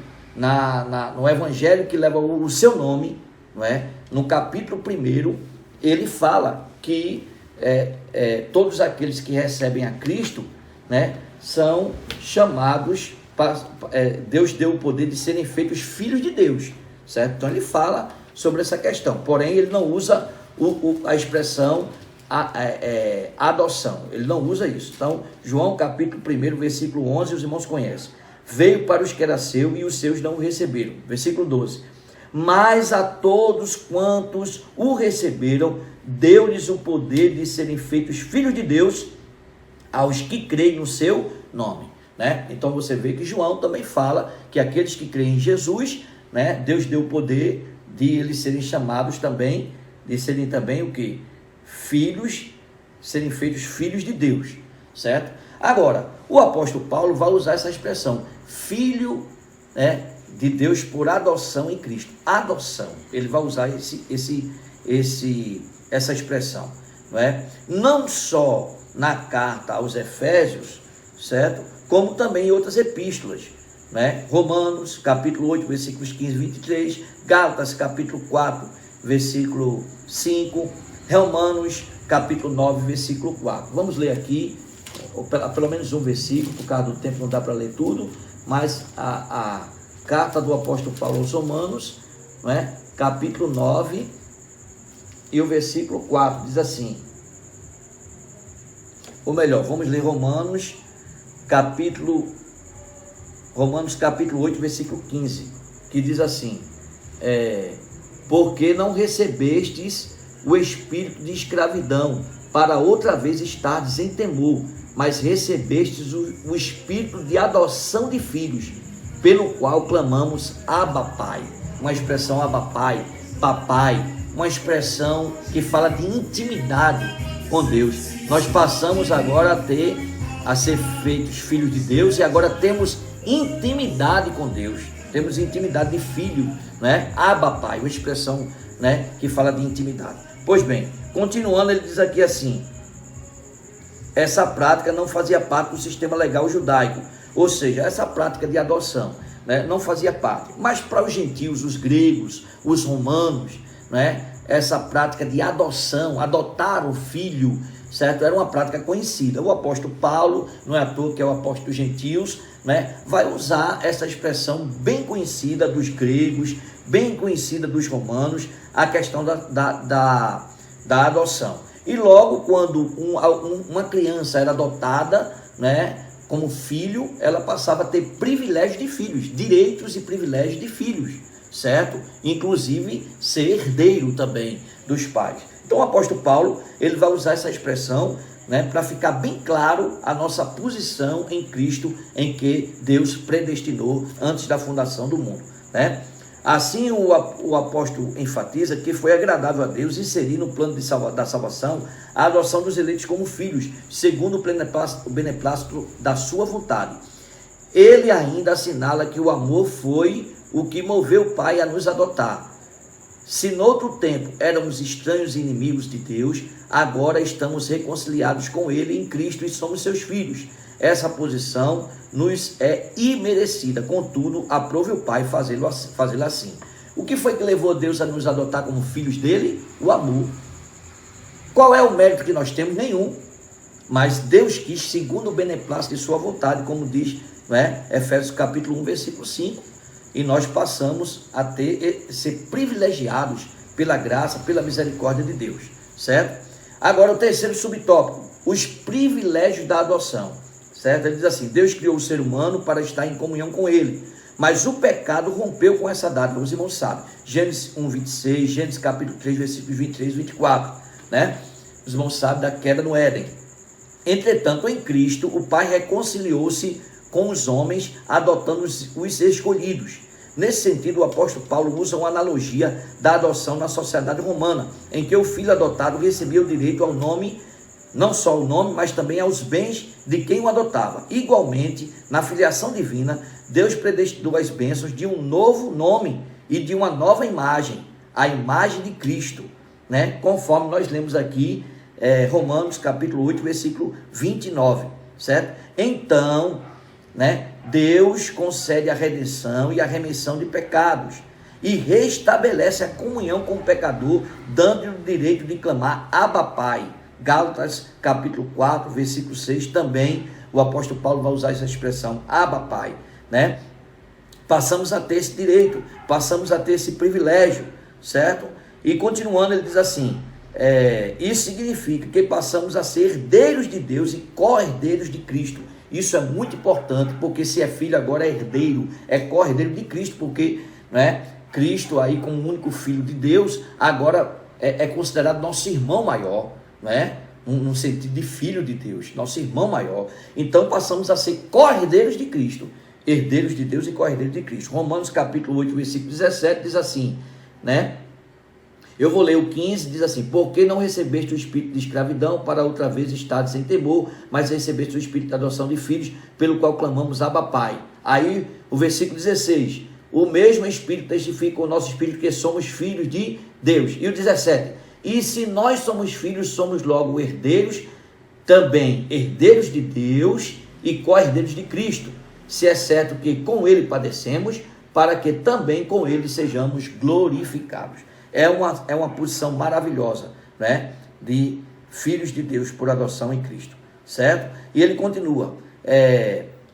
No evangelho que leva o seu nome, não é? No capítulo 1, ele fala que todos aqueles que recebem a Cristo, né, são chamados, Deus deu o poder de serem feitos filhos de Deus, certo? Então ele fala sobre essa questão, porém ele não usa a expressão adoção, ele não usa isso. Então, João capítulo 1, versículo 11, os irmãos conhecem. Veio para os que era seu e os seus não o receberam. Versículo 12. Mas a todos quantos o receberam, deu-lhes o poder de serem feitos filhos de Deus, aos que creem no seu nome, né? Então você vê que João também fala que aqueles que creem em Jesus, né, Deus deu o poder de eles serem chamados também, de serem também o que? Filhos, serem feitos filhos de Deus, certo? Agora, o apóstolo Paulo vai usar essa expressão, filho, né, de Deus por adoção em Cristo. Adoção, ele vai usar essa expressão, não é? Não só na carta aos Efésios, certo? Como também em outras epístolas, né? Romanos, capítulo 8, versículos 15 e 23, Gálatas, capítulo 4, versículo 5, Romanos, capítulo 9, versículo 4. Vamos ler aqui, pelo menos um versículo, por causa do tempo não dá para ler tudo, mas a carta do apóstolo Paulo aos Romanos, não é? Capítulo 9 e o versículo 4, diz assim, ou melhor, vamos ler Romanos capítulo 8, versículo 15, que diz assim, porque não recebestes o espírito de escravidão, para outra vez estardes em temor, mas recebestes o espírito de adoção de filhos, pelo qual clamamos Abba Pai. Uma expressão Abba Pai, papai, uma expressão que fala de intimidade com Deus. Nós passamos agora a ser feitos filhos de Deus e agora temos intimidade com Deus. Temos intimidade de filho, né? Abba Pai, uma expressão, né, que fala de intimidade. Pois bem, continuando, ele diz aqui assim, essa prática não fazia parte do sistema legal judaico, ou seja, essa prática de adoção, né, não fazia parte. Mas para os gentios, os gregos, os romanos, né, essa prática de adoção, adotar o filho, certo? Era uma prática conhecida. O apóstolo Paulo, não é à toa que é o apóstolo dos gentios, né, vai usar essa expressão bem conhecida dos gregos, bem conhecida dos romanos, a questão da adoção. E logo quando uma criança era adotada, né, como filho, ela passava a ter privilégios de filhos, direitos e privilégios de filhos, certo? Inclusive ser herdeiro também dos pais. Então o apóstolo Paulo, ele vai usar essa expressão, né, para ficar bem claro a nossa posição em Cristo, em que Deus predestinou antes da fundação do mundo, né? Assim o apóstolo enfatiza que foi agradável a Deus inserir no plano da salvação a adoção dos eleitos como filhos, segundo o beneplácito da sua vontade. Ele ainda assinala que o amor foi o que moveu o Pai a nos adotar. Se noutro tempo éramos estranhos e inimigos de Deus, agora estamos reconciliados com Ele em Cristo e somos seus filhos. Essa posição nos é imerecida, contudo, aprove o Pai fazê-lo assim. O que foi que levou Deus a nos adotar como filhos dele? O amor. Qual é o mérito que nós temos? Nenhum. Mas Deus quis, segundo o beneplácito de sua vontade, como diz, né, Efésios capítulo 1, versículo 5, e nós passamos a ser privilegiados pela graça, pela misericórdia de Deus, certo? Agora o terceiro subtópico, os privilégios da adoção, certo? Ele diz assim, Deus criou o ser humano para estar em comunhão com ele, mas o pecado rompeu com essa dádiva, os irmãos sabem, Gênesis 1, 26, Gênesis capítulo 3, versículos 23 e 24, né? Os irmãos sabem da queda no Éden. Entretanto, em Cristo, o Pai reconciliou-se com os homens, adotando os escolhidos. Nesse sentido, o apóstolo Paulo usa uma analogia da adoção na sociedade romana, em que o filho adotado recebia o direito ao nome, não só o nome, mas também aos bens de quem o adotava. Igualmente, na filiação divina, Deus predestinou as bênçãos de um novo nome e de uma nova imagem, a imagem de Cristo, né? Conforme nós lemos aqui Romanos capítulo 8, versículo 29, certo? Então, né, Deus concede a redenção e a remissão de pecados e restabelece a comunhão com o pecador, dando-lhe o direito de clamar Abba Pai. Gálatas capítulo 4, versículo 6, também o apóstolo Paulo vai usar essa expressão, Abba Pai, né? Passamos a ter esse direito, passamos a ter esse privilégio, certo? E continuando, ele diz assim, isso significa que passamos a ser herdeiros de Deus e co-herdeiros de Cristo. Isso é muito importante, porque se é filho agora é herdeiro, é co-herdeiro de Cristo, porque, né, Cristo aí como único filho de Deus, agora é considerado nosso irmão maior, né? No sentido de filho de Deus, nosso irmão maior. Então passamos a ser co-herdeiros de Cristo, herdeiros de Deus e co-herdeiros de Cristo. Romanos capítulo 8, versículo 17 diz assim, né? Eu vou ler o 15, diz assim, porque não recebeste o espírito de escravidão para outra vez estares sem temor, mas recebeste o espírito de adoção de filhos, pelo qual clamamos Abba Pai. Aí o versículo 16, o mesmo espírito testifica o nosso espírito que somos filhos de Deus. E o 17, e se nós somos filhos, somos logo herdeiros, também herdeiros de Deus e co-herdeiros de Cristo, se é certo que com ele padecemos, para que também com ele sejamos glorificados. É uma posição maravilhosa, né, de filhos de Deus por adoção em Cristo, certo? E ele continua,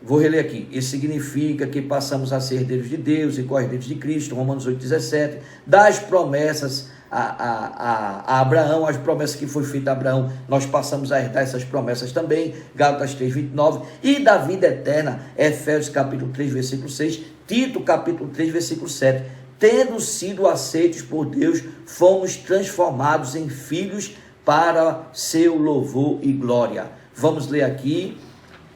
vou reler aqui, isso significa que passamos a ser herdeiros de Deus e co-herdeiros de Cristo, Romanos 8, 17, das promessas a Abraão, as promessas que foi feita a Abraão, nós passamos a herdar essas promessas também, Gálatas 3, 29, e da vida eterna, Efésios capítulo 3, versículo 6, Tito capítulo 3, versículo 7, tendo sido aceitos por Deus, fomos transformados em filhos para seu louvor e glória. Vamos ler aqui,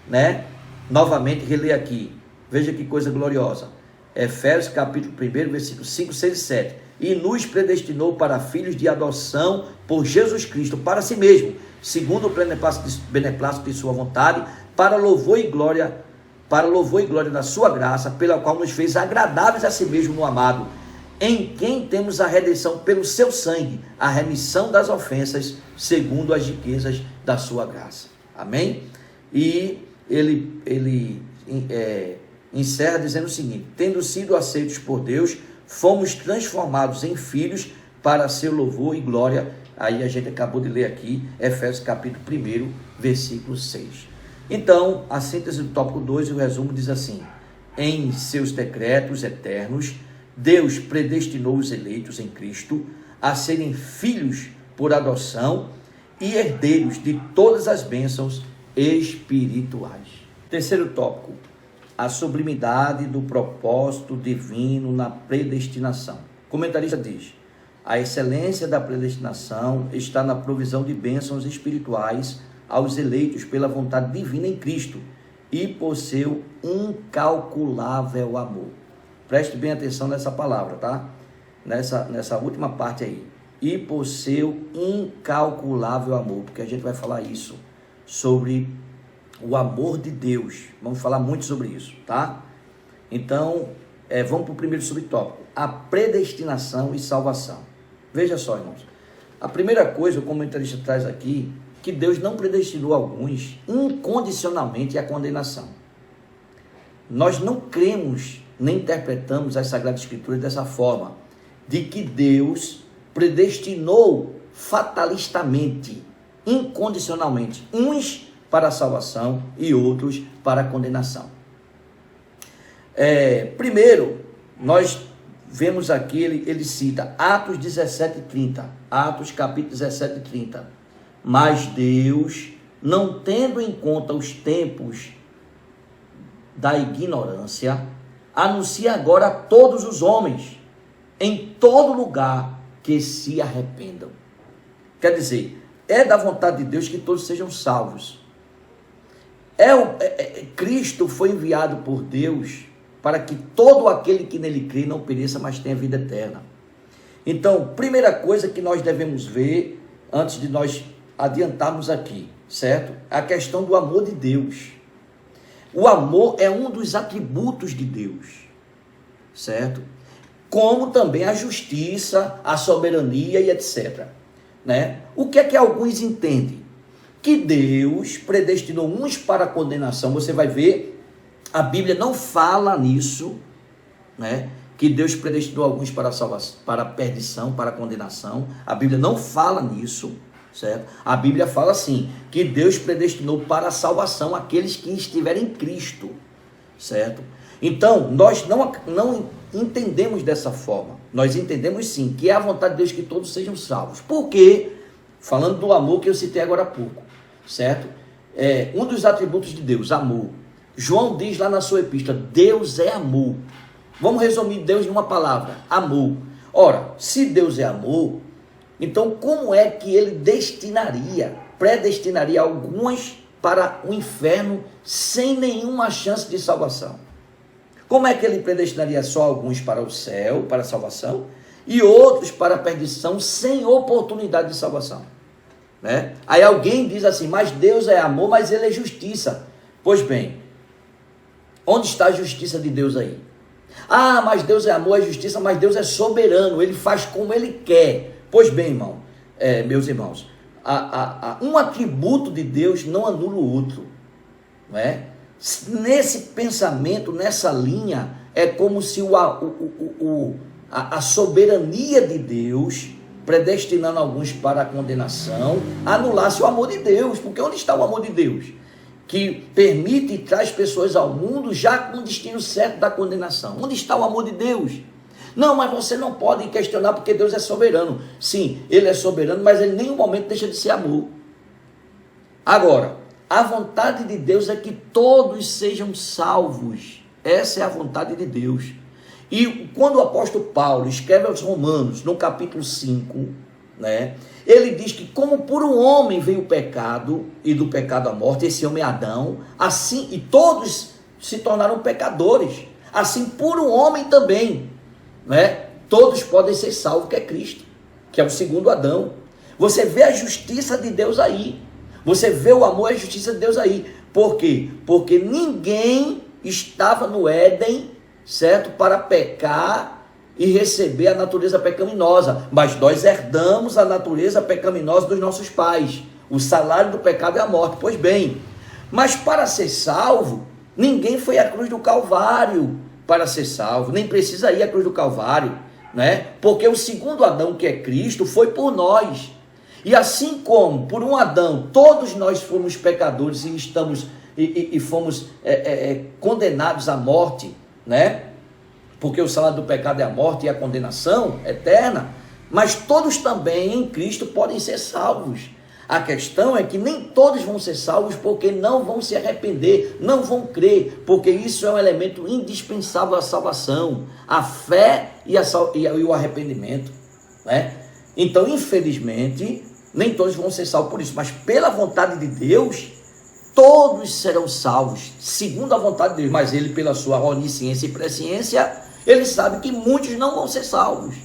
né? Novamente, reler aqui. Veja que coisa gloriosa. Efésios capítulo 1, versículos 5, 6 e 7. E nos predestinou para filhos de adoção por Jesus Cristo, para si mesmo, segundo o beneplácito de sua vontade, para louvor e glória da sua graça, pela qual nos fez agradáveis a si mesmo no amado, em quem temos a redenção pelo seu sangue, a remissão das ofensas, segundo as riquezas da sua graça. Amém? E ele encerra dizendo o seguinte, tendo sido aceitos por Deus, fomos transformados em filhos para seu louvor e glória. Aí a gente acabou de ler aqui, Efésios capítulo 1, versículo 6. Então, a síntese do tópico 2 e o resumo diz assim, em seus decretos eternos, Deus predestinou os eleitos em Cristo a serem filhos por adoção e herdeiros de todas as bênçãos espirituais. Terceiro tópico, a sublimidade do propósito divino na predestinação. O comentarista diz, a excelência da predestinação está na provisão de bênçãos espirituais aos eleitos pela vontade divina em Cristo e por seu incalculável amor. Preste bem atenção nessa palavra, tá? Nessa última parte aí. E por seu incalculável amor, porque a gente vai falar isso sobre o amor de Deus. Vamos falar muito sobre isso, tá? Então, vamos para o primeiro subtópico, a predestinação e salvação. Veja só, irmãos. A primeira coisa, o comentarista traz aqui, que Deus não predestinou alguns incondicionalmente à condenação. Nós não cremos, nem interpretamos as Sagradas Escrituras dessa forma, de que Deus predestinou fatalistamente, incondicionalmente, uns para a salvação e outros para a condenação. Primeiro, nós vemos aqui, ele cita Atos 17 e 30, Atos capítulo 17 e 30, mas Deus, não tendo em conta os tempos da ignorância, anuncia agora a todos os homens, em todo lugar, que se arrependam. Quer dizer, é da vontade de Deus que todos sejam salvos. Cristo foi enviado por Deus para que todo aquele que nele crê não pereça, mas tenha vida eterna. Então, primeira coisa que nós devemos ver, antes de nós adiantarmos aqui, certo? A questão do amor de Deus. O amor é um dos atributos de Deus, certo? Como também a justiça, a soberania e etc. né? O que é que alguns entendem? Que Deus predestinou uns para a condenação. Você vai ver, a Bíblia não fala nisso, né? Que Deus predestinou alguns para a salvação, para a perdição, para a condenação. A Bíblia não fala nisso, certo? A Bíblia fala assim, que Deus predestinou para a salvação aqueles que estiverem em Cristo, certo? Então, nós não entendemos dessa forma. Nós entendemos sim, que é a vontade de Deus que todos sejam salvos. Por quê? Falando do amor que eu citei agora há pouco, certo? Um dos atributos de Deus, amor. João diz lá na sua epístola, Deus é amor. Vamos resumir Deus em uma palavra, amor. Ora, se Deus é amor, então como é que ele predestinaria alguns para o inferno sem nenhuma chance de salvação? Como é que ele predestinaria só alguns para o céu, para a salvação, e outros para a perdição sem oportunidade de salvação? Né? Aí alguém diz assim, mas Deus é amor, mas ele é justiça. Pois bem, onde está a justiça de Deus aí? Ah, mas Deus é amor, é justiça, mas Deus é soberano, ele faz como ele quer. Pois bem, meus irmãos, um atributo de Deus não anula o outro, não é? Nesse pensamento, nessa linha, é como se a soberania de Deus, predestinando alguns para a condenação, anulasse o amor de Deus. Porque onde está o amor de Deus? Que permite e traz pessoas ao mundo já com o destino certo da condenação. Onde está o amor de Deus? Não, mas você não pode questionar porque Deus é soberano. Sim, ele é soberano, mas ele em nenhum momento deixa de ser amor. Agora, a vontade de Deus é que todos sejam salvos. Essa é a vontade de Deus. E quando o apóstolo Paulo escreve aos Romanos, no capítulo 5, né, ele diz que como por um homem veio o pecado, e do pecado a morte, esse homem é Adão, assim, e todos se tornaram pecadores, assim por um homem também, né, todos podem ser salvos, que é Cristo, que é o segundo Adão. Você vê a justiça de Deus aí, você vê o amor e a justiça de Deus aí. Por quê? Porque ninguém estava no Éden, certo, para pecar e receber a natureza pecaminosa, mas nós herdamos a natureza pecaminosa dos nossos pais. O salário do pecado é a morte. Pois bem, mas para ser salvo, ninguém foi à cruz do Calvário para ser salvo, nem precisa ir à cruz do Calvário, né? Porque o segundo Adão, que é Cristo, foi por nós. E assim como por um Adão todos nós fomos pecadores e fomos condenados à morte, né? Porque o salário do pecado é a morte e a condenação eterna, mas todos também em Cristo podem ser salvos. A questão é que nem todos vão ser salvos porque não vão se arrepender, não vão crer, porque isso é um elemento indispensável à salvação, a fé e o arrependimento, né? Então, infelizmente, nem todos vão ser salvos por isso, mas pela vontade de Deus, todos serão salvos, segundo a vontade de Deus. Mas ele, pela sua onisciência e presciência, ele sabe que muitos não vão ser salvos,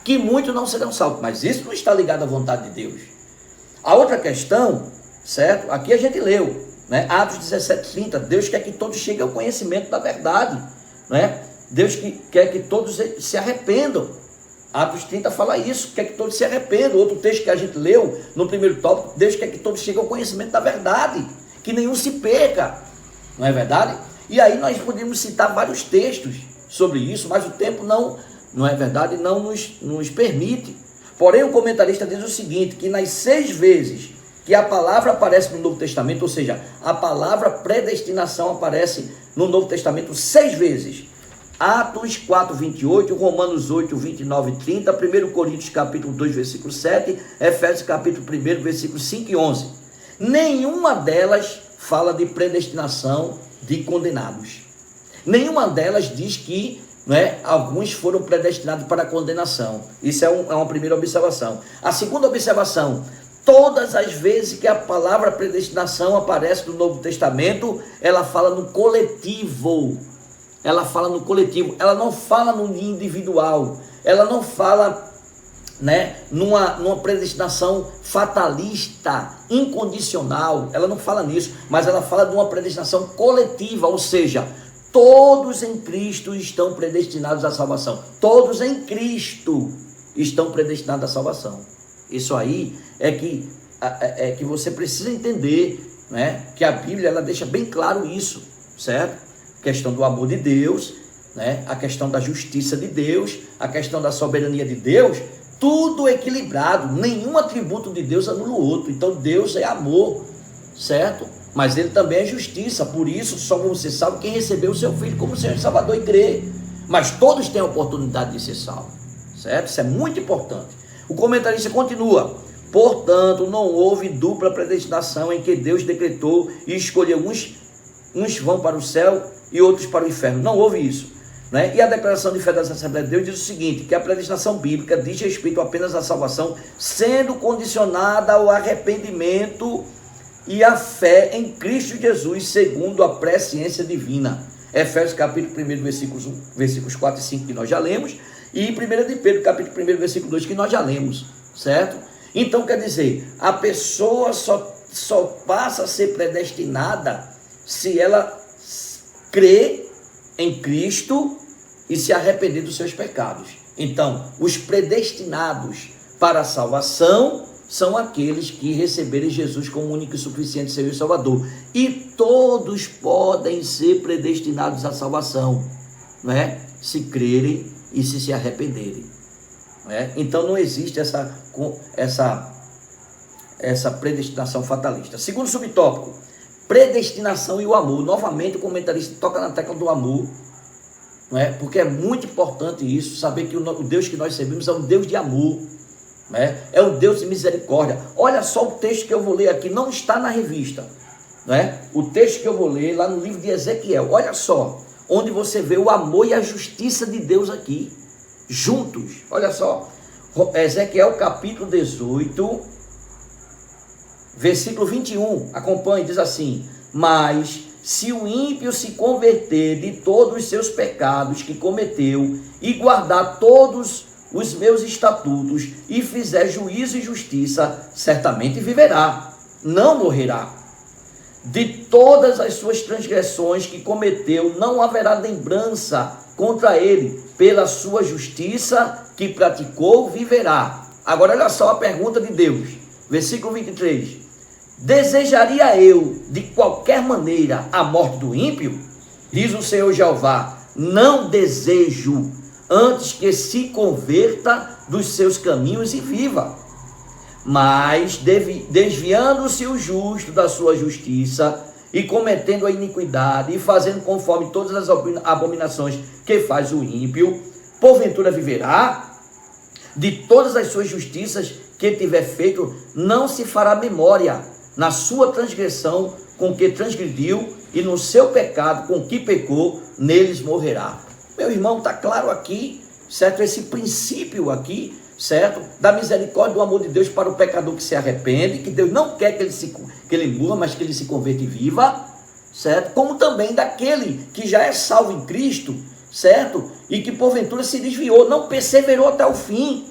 que muitos não serão salvos, mas isso não está ligado à vontade de Deus. A outra questão, certo? Aqui a gente leu, né? Atos 17:30, Deus quer que todos cheguem ao conhecimento da verdade, né? Deus quer que todos se arrependam. Atos 30 fala isso, quer que todos se arrependam. Outro texto que a gente leu no primeiro tópico, Deus quer que todos cheguem ao conhecimento da verdade, que nenhum se perca, não é verdade? E aí nós podemos citar vários textos sobre isso, mas o tempo não é verdade, não nos permite. Porém, o comentarista diz o seguinte, que nas 6 vezes que a palavra aparece no Novo Testamento, ou seja, a palavra predestinação aparece no Novo Testamento 6 vezes. Atos 4:28, Romanos 8:29 e 30, 1 Coríntios capítulo 2, versículo 7, Efésios capítulo 1, versículos 5 e 11. Nenhuma delas fala de predestinação de condenados. Nenhuma delas diz que alguns foram predestinados para a condenação. Isso é uma primeira observação. A segunda observação, todas as vezes que a palavra predestinação aparece no Novo Testamento, ela fala no coletivo. Ela fala no coletivo, ela não fala no individual, ela não fala numa predestinação fatalista, incondicional, ela não fala nisso, mas ela fala de uma predestinação coletiva, ou seja, todos em Cristo estão predestinados à salvação. Todos em Cristo estão predestinados à salvação. Isso aí é que você precisa entender, né? Que a Bíblia ela deixa bem claro isso, certo? A questão do amor de Deus, né? A questão da justiça de Deus, a questão da soberania de Deus, tudo equilibrado, nenhum atributo de Deus anula o outro. Então Deus é amor, certo? Mas ele também é justiça, por isso só você sabe quem recebeu o seu filho como Senhor e Salvador e crê. Mas todos têm a oportunidade de ser salvos, certo? Isso é muito importante. O comentarista continua: portanto, não houve dupla predestinação em que Deus decretou e escolheu uns vão para o céu e outros para o inferno. Não houve isso, né? E a declaração de fé da Assembleia de Deus diz o seguinte, que a predestinação bíblica diz respeito apenas à salvação, sendo condicionada ao arrependimento e à fé em Cristo Jesus, segundo a presciência divina. Efésios capítulo 1, versículos 4 e 5, que nós já lemos, e 1 de Pedro, capítulo 1, versículo 2, que nós já lemos, certo? Então, quer dizer, a pessoa só passa a ser predestinada se ela crê em Cristo e se arrepender dos seus pecados. Então, os predestinados para a salvação são aqueles que receberem Jesus como único e suficiente Senhor e Salvador. E todos podem ser predestinados à salvação, não é? Se crerem e se arrependerem. Não é? Então não existe essa predestinação fatalista. Segundo subtópico, predestinação e o amor. Novamente o comentarista toca na tecla do amor, não é? Porque é muito importante isso, saber que o Deus que nós servimos é um Deus de amor. É um Deus de misericórdia. Olha só o texto que eu vou ler aqui, não está na revista, né? O texto que eu vou ler lá no livro de Ezequiel, olha só, onde você vê o amor e a justiça de Deus aqui, juntos. Olha só, Ezequiel capítulo 18, versículo 21, acompanhe, diz assim: mas se o ímpio se converter de todos os seus pecados que cometeu e guardar todos os meus estatutos e fizer juízo e justiça, certamente viverá, não morrerá. De todas as suas transgressões que cometeu, não haverá lembrança contra ele, pela sua justiça que praticou, viverá. Agora olha só a pergunta de Deus, versículo 23, desejaria eu de qualquer maneira a morte do ímpio? Diz o Senhor Jeová, não desejo, antes que se converta dos seus caminhos e viva. Mas desviando-se o justo da sua justiça e cometendo a iniquidade e fazendo conforme todas as abominações que faz o ímpio, porventura viverá? De todas as suas justiças que tiver feito, não se fará memória. Na sua transgressão com que transgrediu e no seu pecado com que pecou, neles morrerá. Meu irmão, está claro aqui, certo? Esse princípio aqui, certo? Da misericórdia, do amor de Deus para o pecador que se arrepende, que Deus não quer que ele morra, mas que ele se converta e viva, certo? Como também daquele que já é salvo em Cristo, certo? E que porventura se desviou, não perseverou até o fim,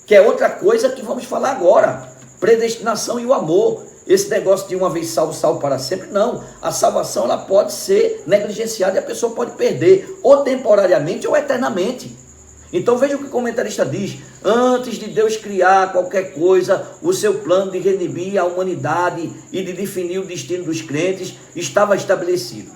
que é outra coisa que vamos falar agora, predestinação e o amor. Esse negócio de uma vez salvo, salvo para sempre, não. A salvação ela pode ser negligenciada e a pessoa pode perder, ou temporariamente ou eternamente. Então veja o que o comentarista diz: antes de Deus criar qualquer coisa, o seu plano de redimir a humanidade e de definir o destino dos crentes estava estabelecido,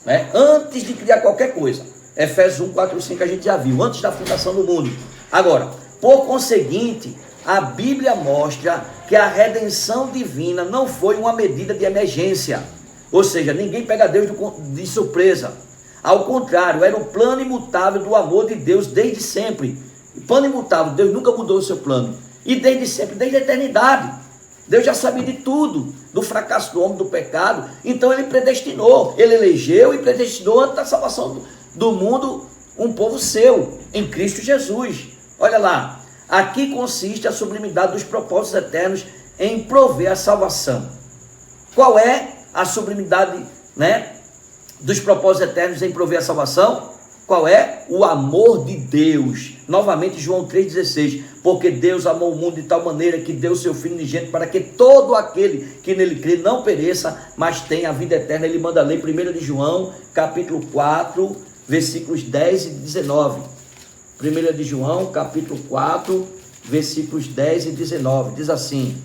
né? Antes de criar qualquer coisa. Efésios 1, 4, 5 a gente já viu, antes da fundação do mundo. Agora, por conseguinte, a Bíblia mostra que a redenção divina não foi uma medida de emergência. Ou seja, ninguém pega Deus de surpresa. Ao contrário, era o plano imutável do amor de Deus desde sempre. Plano imutável, Deus nunca mudou o seu plano. E desde sempre, desde a eternidade. Deus já sabia de tudo, do fracasso do homem, do pecado. Então ele predestinou, ele elegeu e predestinou antes da salvação do mundo um povo seu, em Cristo Jesus. Olha lá. Aqui consiste a sublimidade dos propósitos eternos em prover a salvação. Qual é a sublimidade, né, dos propósitos eternos em prover a salvação? Qual é? O amor de Deus. Novamente João 3,16. Porque Deus amou o mundo de tal maneira que deu seu Filho unigênito para que todo aquele que nele crê não pereça, mas tenha a vida eterna. Ele manda ler 1 de João, capítulo 4, versículos 10 e 19. 1 de João, capítulo 4, versículos 10 e 19, diz assim,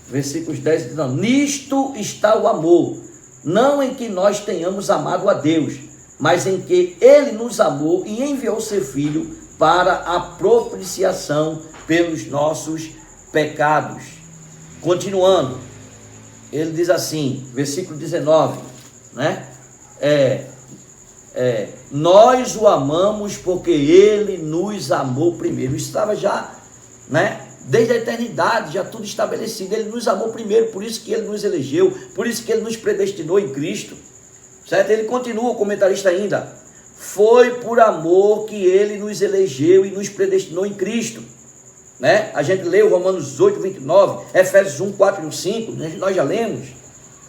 versículos 10 e 19, nisto está o amor, não em que nós tenhamos amado a Deus, mas em que Ele nos amou e enviou seu Filho para a propiciação pelos nossos pecados. Continuando, ele diz assim, versículo 19, né? Nós o amamos porque Ele nos amou primeiro. Isso estava já, né? Desde a eternidade, já tudo estabelecido. Ele nos amou primeiro, por isso que Ele nos elegeu, por isso que Ele nos predestinou em Cristo. Certo? Ele continua, o comentarista ainda, foi por amor que Ele nos elegeu e nos predestinou em Cristo. Né? A gente leu Romanos 8, 29, Efésios 1, 4 e 5, nós já lemos,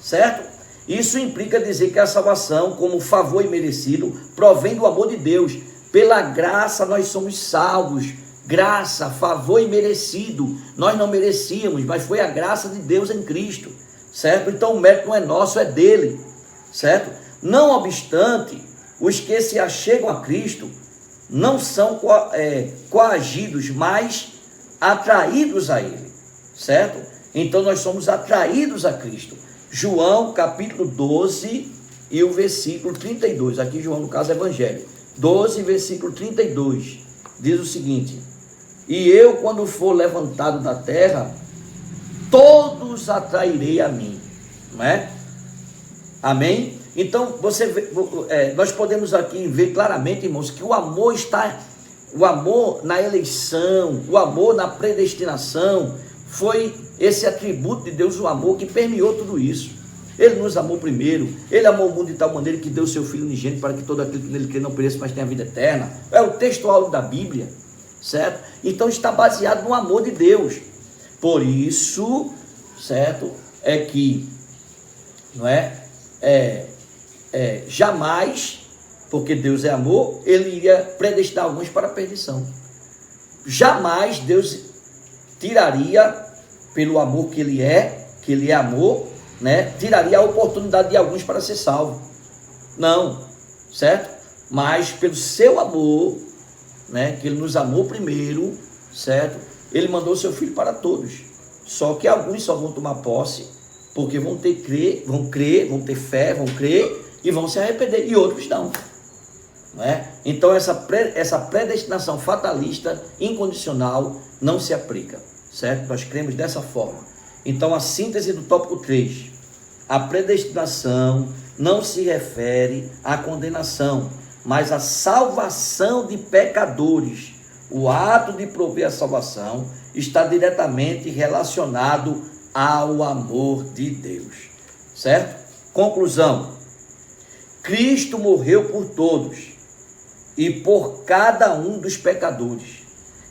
certo? Isso implica dizer que a salvação, como favor imerecido, provém do amor de Deus. Pela graça nós somos salvos. Graça, favor imerecido. Nós não merecíamos, mas foi a graça de Deus em Cristo, certo? Então o mérito não é nosso, é dele, certo? Não obstante, os que se achegam a Cristo não são coagidos, mas atraídos a Ele, certo? Então nós somos atraídos a Cristo. João capítulo 12 e o versículo 32, aqui João no caso é Evangelho, 12 versículo 32, diz o seguinte, e eu quando for levantado da terra, todos atrairei a mim, não é? Amém? Então você vê, nós podemos aqui ver claramente, irmãos, que o amor na eleição, o amor na predestinação, foi esse atributo de Deus, o amor, que permeou tudo isso. Ele nos amou primeiro, Ele amou o mundo de tal maneira que deu seu Filho unigênito para que todo aquele que nele crê não pereça, mas tenha vida eterna. É o texto áureo da Bíblia, certo? Então está baseado no amor de Deus. Por isso, certo, é que, não jamais, porque Deus é amor, Ele iria predestinar alguns para a perdição. Jamais Deus tiraria, pelo amor que Ele é amor, né, tiraria a oportunidade de alguns para ser salvo. Não, certo? Mas pelo seu amor, né, que Ele nos amou primeiro, certo? Ele mandou seu Filho para todos. Só que alguns só vão tomar posse, porque vão ter fé, vão crer e vão se arrepender, e outros não. Então essa predestinação fatalista, incondicional, não se aplica, certo? Nós cremos dessa forma. Então a síntese do tópico 3, a predestinação não se refere à condenação, mas à salvação de pecadores. O ato de prover a salvação está diretamente relacionado ao amor de Deus, certo? Conclusão, Cristo morreu por todos e por cada um dos pecadores.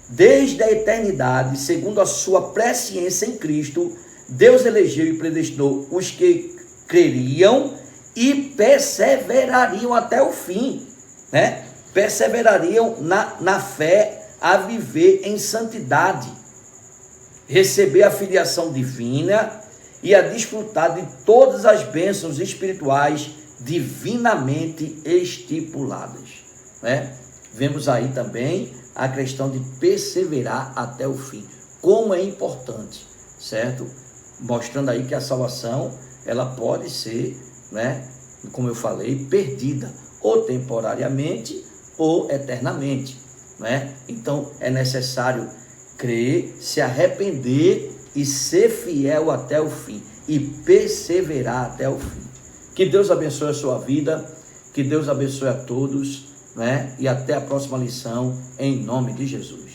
Desde a eternidade, segundo a sua presciência em Cristo, Deus elegeu e predestinou os que creriam e perseverariam até o fim, né? Perseverariam na fé a viver em santidade, receber a filiação divina e a desfrutar de todas as bênçãos espirituais divinamente estipuladas, né? Vemos aí também a questão de perseverar até o fim, como é importante, certo? Mostrando aí que a salvação, ela pode ser, né, como eu falei, perdida, ou temporariamente, ou eternamente, né? Então é necessário crer, se arrepender e ser fiel até o fim, e perseverar até o fim. Que Deus abençoe a sua vida, que Deus abençoe a todos, né? E até a próxima lição, em nome de Jesus.